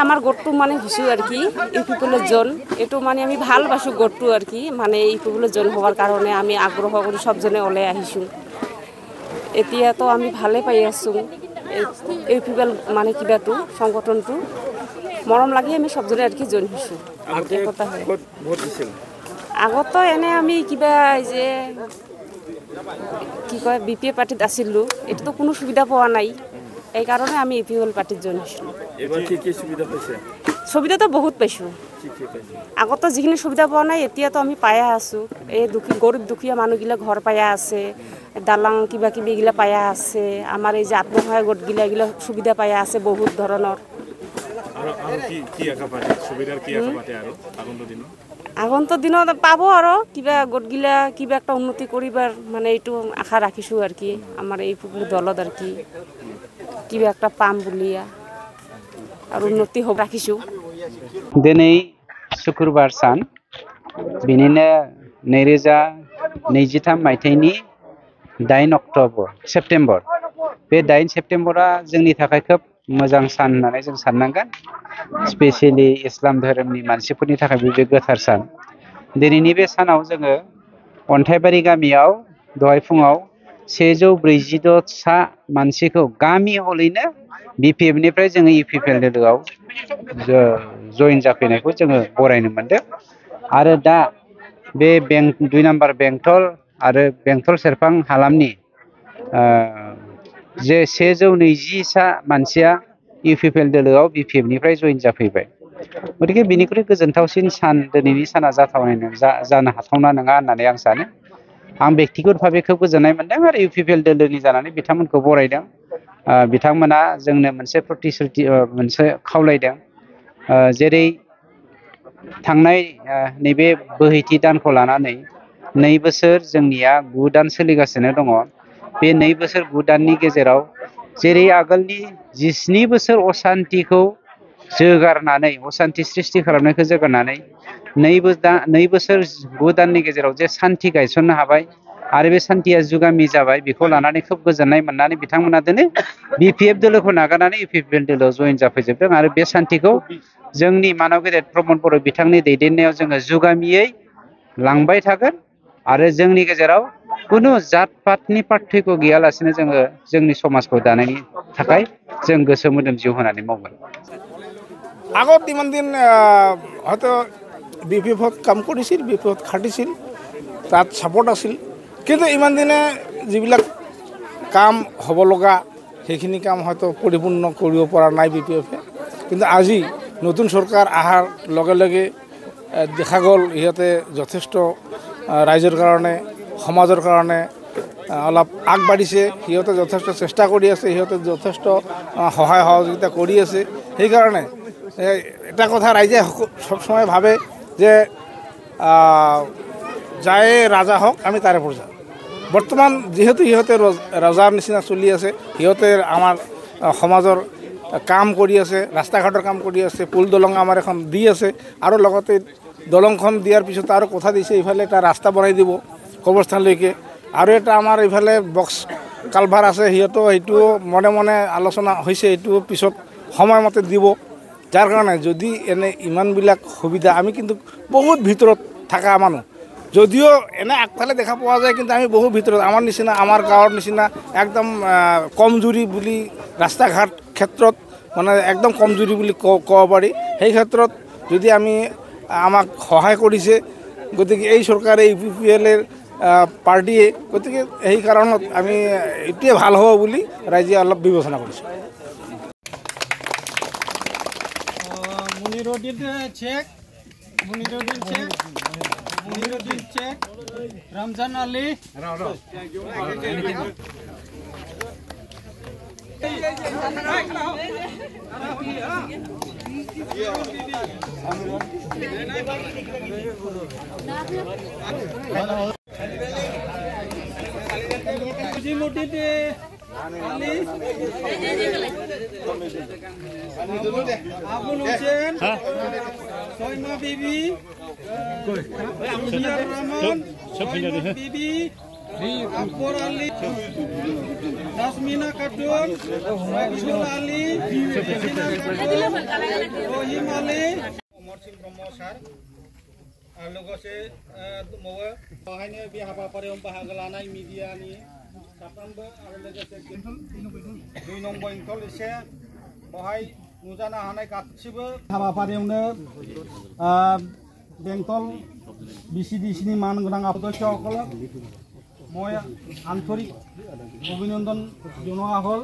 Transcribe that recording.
আমার গোটটো মানে হিসু আর কি এই পিপলের জন এটো মানে আমি ভালবাসো গোটটো আর কি মানে এই পিপলের জন হওয়ার কারণে আমি আগ্রহ করি সবজনে ওলাই আহিছো এতিয়া তো আমি ভালে পাই আছো এই পিপল মানে কিবাটো সংগঠনটো মৰম লাগি আমি সবজনে আর কি জন হিসু কথা হয় আগত তো এনে আমি কিবা যে কি কয় বিপিএ পার্টিত আছিলো এটা তো কোনো সুবিধা পাওয়া নাই এই কারণে আমি ইপিএল পার্টির জন্য এবার কি কি সুবিধা পাইছে সুবিধা তো বহুত পাইছো আগত যিখিনি সুবিধা পাওয়া নাই এতিয়া তো আমি পায়া আছো এই দুখী গরিব দুখীয়া মানুহগিলা ঘর পায়া আছে দালাং কিবা কিবি গিলা পায়া আছে আমার এই যে আত্মসহায়ক গোটগিলা এগুলা সুবিধা পায়া আছে বহুত ধরনের আর কি কি আশা পায় সুবিধার কি আশা পায় আর আগন্তুক দিনত পাব আৰু কিবা গোটগিলা কিবা একটা উন্নতি কৰিবাৰ মানে এইটো আশা ৰাখিছো আৰ কি আমাৰ এই দলত আৰ কি কিবা একটা পাম বুলিয়া আৰ উন্নতি হ'ব ৰাখিছো दिनै शुक्रबार सान बिनिनो 2023 मायथाइनि 8 सेप्टेम्बर बे 8 सेप्टेम्बरा जोंनि थाखाय खोब मोजां सान होननानै जों साननांगोन स्पेशली इस्लाम धोरोमनि मानसिफोरनि थाखाय बे गोथार सान दिनैनि बे सानाव जोङो अन्थाइबारि गामियाव दहाय फुङाव 146 सा मानसिखौ गामि हलैनो बिपिएफ निफ्राय जोङो इउपिपिएल लोगोआव जइन जाफैनायखौ जोङो बरायनो मोनदों आरो दा बे 2 नम्बर बेंटल आरो बेंटल सेरफां हालामनि जे 120 सा मानसिया इउपिपिएल दोलोआव बिपिएफ निफ्राय जइन जाफैबाय गतिके बिनिख्रुइ गोजोनथावसिन सान दिनैनि साना जानो हाथावना नङा होननानै आं सानो आं व्यक्तिगत भाबे खोब गोजोननाय मोनदों आरो इउपिपिएल दोलोनि जानानै बिथांमोनखौ बरायदों बिथांमोना जोंनो मोनसे प्रतिश्रुति मोनसे खावलायदों जेरै थांनाय नैबे बोहैथि दानखौ लानानै 2 बोसोर जोंनिया 9 दान सोलिगासिनो दङ बे 2 बोसोर 9 दाननि गेजेराव जेरै आगोलनि 17 बोसोर अशान्तिखौ जोगारनानै अशान्ति सृष्टि खालामनायखौ जोगारनानै 2 बोसोर 9 दाननि गेजेराव जे शान्ति गायसननो हाबाय आरो बे शान्तिया जुगामि जाबाय बेखौ लानानै खोब गोजोननाय मोननानै बिथांमोना दिनै बिपिएफ दोलोखौ नागारनानै इउपिपिएल दोलोआव जइन जाफैजोबदों आरो बे शान्तिखौ जोंनि मानव गेदेर प्रमद बर' बिथांनि दैदेननायाव जोङो जुगामियै लांबाय थागोन आरो जोंनि गेजेराव कुनु जात पातनि पार्थक्य गैयालासिनो जोङो जोंनि समाजखौ दानायनि थाखाय जों गोसो मोदोम जिउ होनानै मावगोन আগত ইমান দিন হয়তো বিপিএফত কাম কৰিছিল বিপিএফত খাটিছিল তাত সাপোর্ট আছিল কিন্তু ইমান দিনে যিবিলাক কাম হ'ব লগা সেইখিনি কাম হয়তো পৰিপূৰ্ণ কৰিব পৰা নাই বিপিএফে কিন্তু আজি নতুন সৰকাৰ আহাৰ লগে লগে দেখা গ'ল ইহঁতে যথেষ্ট ৰাইজৰ কাৰণে সমাজৰ কাৰণে অলপ আগবাঢ়িছে সিহঁতে যথেষ্ট চেষ্টা কৰি আছে সিহঁতে যথেষ্ট সহায় সহযোগিতা কৰি আছে সেইকাৰণে এটা কথা ৰাইজে সবসময় ভাবে যে যায় ৰাজা হওক আমি তাৰে প্ৰজা বৰ্তমান যেহেতু সিহঁতে ৰজাৰ নিচিনা চলি আছে সিহঁতে আমাৰ সমাজৰ কাম কৰি আছে ৰাস্তা ঘাটৰ কাম কৰি আছে পুল দলং আমাৰ এখন দি আছে আৰু লগতে দলংখন দিয়াৰ পিছত আৰু কথা দিছে ইফালে এটা ৰাস্তা বনাই দিব কবৰস্থানলৈকে আৰু এটা আমাৰ ইফালে বক্স কালভাৰ আছে সিহঁতো এইটো মনে মনে আলোচনা হৈছে এইটো পিছত সময়মতে দিব যাৰ কাৰণে যদি এনে ইমানবিলাক সুবিধা আমি কিন্তু বহুত ভিতৰত থকা মানুহ যদিও এনে আগফালে দেখা পোৱা যায় কিন্তু আমি বহু ভিতৰত আমাৰ নিচিনা আমাৰ গাঁৱৰ নিচিনা একদম কমজুৰি বুলি ৰাস্তা ঘাট ক্ষেত্ৰত মানে একদম কমজুৰি বুলি ক'ব পাৰি সেই ক্ষেত্ৰত যদি আমি আমাক সহায় কৰিছে গতিকে এই চৰকাৰে ইউপিপিএলৰ পাৰ্টিয়ে গতিকে সেই কাৰণত আমি এইটোৱে ভাল হ'ব বুলি ৰাইজে অলপ বিবেচনা কৰিছে মুনিরুদ্দিন চেক রমজান আলী আবুল হোসেন সৈমা বিবি রহমান বিবি আকবর আলী, নাজমিনা খাতুন, মকসুদ আলী, রহিম আলী, অমর সিং ব্রহ্ম স্যার আর लोगोसे बेवहायनो बे हाबाफारियाव बाहागो लानाय मिडियानि साफ्रोमबो आरो लोगोसे 2 नं बेंटल एसे बेवहाय नुजानो हानाय गासिबो हाबाफारियावनो बेंटल बिसिडिसिनि मानगोनां सदस्यসকলক মই আন্তৰিক অভিনন্দন জনোৱা হ'ল।